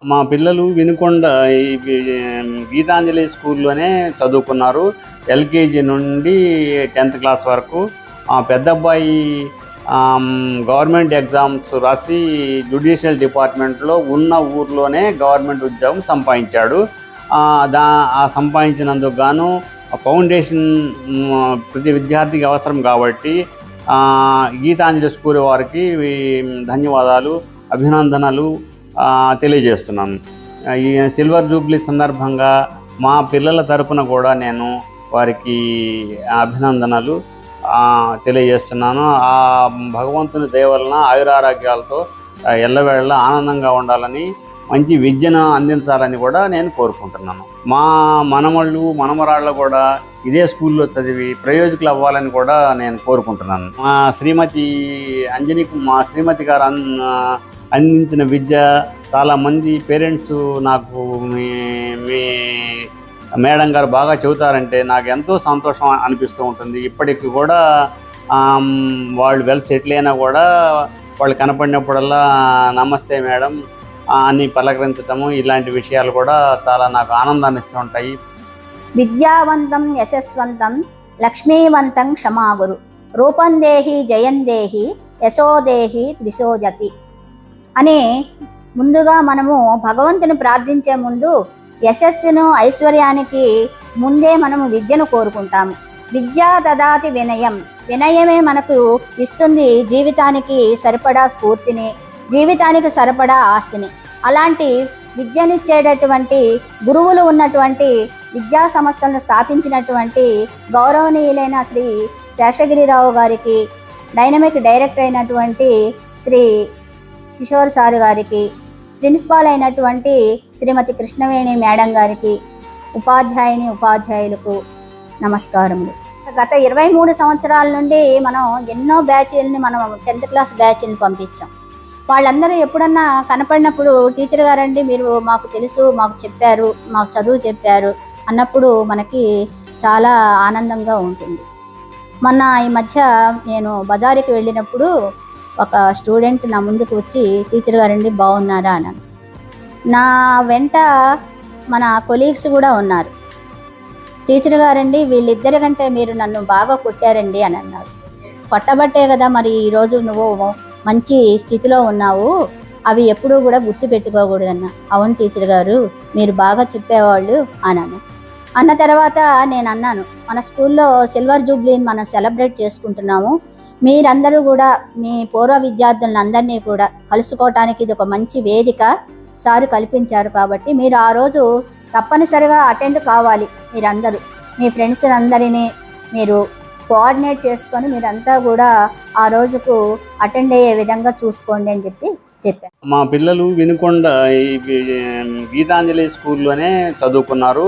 మా పిల్లలు వినుకొండ గీతాంజలి స్కూల్లోనే చదువుకున్నారు. ఎల్కేజీ నుండి 10th క్లాస్ వరకు. పెద్ద అబ్బాయి గవర్నమెంట్ ఎగ్జామ్స్ రాసి జ్యుడిషియల్ డిపార్ట్మెంట్లో ఉన్న ఊర్లోనే గవర్నమెంట్ ఉద్యోగం సంపాదించాడు. సంపాదించినందుకు గాను ఫౌండేషన్ ప్రతి విద్యార్థికి అవసరం కాబట్టి గీతాంజలి స్కూల్ వారికి ధన్యవాదాలు, అభినందనలు తెలియజేస్తున్నాను. ఈ సిల్వర్ జూబ్లీ సందర్భంగా మా పిల్లల తరపున కూడా నేను వారికి అభినందనలు తెలియజేస్తున్నాను. ఆ భగవంతుని దయ వలన ఆయురారోగ్యాలతో ఎల్లవేళలా ఆనందంగా ఉండాలని, మంచి విద్యను అందించాలని కూడా నేను కోరుకుంటున్నాను. మా మనమళ్ళు మనమరాళ్ళు కూడా ఇదే స్కూల్లో చదివి ప్రయోజకులు అవ్వాలని కూడా నేను కోరుకుంటున్నాను. మా శ్రీమతి గారు అందించిన విద్య చాలామంది పేరెంట్స్ నాకు మీ మేడం గారు బాగా చెబుతారంటే నాకు ఎంతో సంతోషం అనిపిస్తూ ఉంటుంది. ఇప్పటికి కూడా వాళ్ళు వెల్ సెటిల్ అయినా కూడా వాళ్ళు కనపడినప్పుడల్లా నమస్తే మేడం అని పలకరించటము, ఇలాంటి విషయాలు కూడా చాలా నాకు ఆనందాన్ని ఇస్తూ ఉంటాయి. విద్యావంతం యశస్వంతం లక్ష్మీవంతం క్షమాగురు రూపం దేహి జయం దేహి యశోదేహి త్రిశోజతి అని ముందుగా మనము భగవంతుని ప్రార్థించే ముందు యశస్సును ఐశ్వర్యానికి ముందే మనము విద్యను కోరుకుంటాము. విద్యా దదాతి వినయం, వినయమే మనకు ఇస్తుంది జీవితానికి సరిపడా స్ఫూర్తిని, జీవితానికి సరిపడా ఆస్తిని. అలాంటి విద్యనిచ్చేటటువంటి గురువులు ఉన్నటువంటి విద్యా సంస్థలను స్థాపించినటువంటి గౌరవనీయులైన శ్రీ శేషగిరిరావు గారికి, డైనమిక్ డైరెక్టర్ అయినటువంటి శ్రీ కిషోర్ సారు గారికి, ప్రిన్సిపాల్ అయినటువంటి శ్రీమతి కృష్ణవేణి మేడం గారికి, ఉపాధ్యాయులకు నమస్కారములు. గత 23 సంవత్సరాల నుండి మనం ఎన్నో బ్యాచీలని మనం 10th క్లాస్ బ్యాచ్ని పంపించాం. వాళ్ళందరూ ఎప్పుడన్నా కనపడినప్పుడు టీచర్ గారండి మీరు మాకు తెలుసు, మాకు చెప్పారు, మాకు చదువు చెప్పారు అన్నప్పుడు మనకి చాలా ఆనందంగా ఉంటుంది. మొన్న ఈ మధ్య నేను బజారుకి వెళ్ళినప్పుడు ఒక స్టూడెంట్ నా ముందుకు వచ్చి టీచర్ గారండి బాగున్నారా అన్నాను. నా వెంట మన కొలీగ్స్ కూడా ఉన్నారు. టీచర్ గారండి వీళ్ళిద్దరి కంటే మీరు నన్ను బాగా కొట్టారండి అని అన్నారు. కొట్టబట్టే కదా మరి ఈరోజు నువ్వు మంచి స్థితిలో ఉన్నావు, అవి ఎప్పుడూ కూడా గుర్తు పెట్టుకోకూడదన్న. అవును టీచర్ గారు మీరు బాగా చెప్పేవాళ్ళు అన్నాను. అన్న తర్వాత నేను అన్నాను, మన స్కూల్లో సిల్వర్ జూబ్లీని మనం సెలబ్రేట్ చేసుకుంటున్నాము, మీరందరూ కూడా మీ పూర్వ విద్యార్థులందరినీ కూడా కలుసుకోవటానికి ఇది ఒక మంచి వేదిక సారు కల్పించారు కాబట్టి మీరు ఆ రోజు తప్పనిసరిగా అటెండ్ కావాలి. మీరందరూ మీ ఫ్రెండ్స్ అందరినీ మీరు కోఆర్డినేట్ చేసుకొని మీరంతా కూడా ఆ రోజుకు అటెండ్ అయ్యే విధంగా చూసుకోండి అని చెప్పాను. మా పిల్లలు వినుకొండ గీతాంజలి స్కూల్లోనే చదువుకున్నారు.